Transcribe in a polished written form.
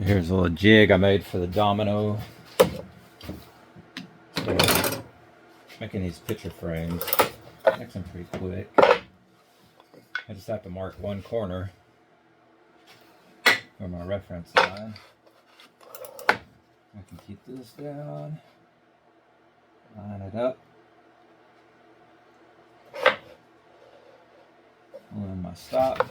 Here's a little jig I made for the Domino. So, making these picture frames. Makes them pretty quick. I just have to mark one corner for my reference line. I can keep this down, line it up, pull in my stop.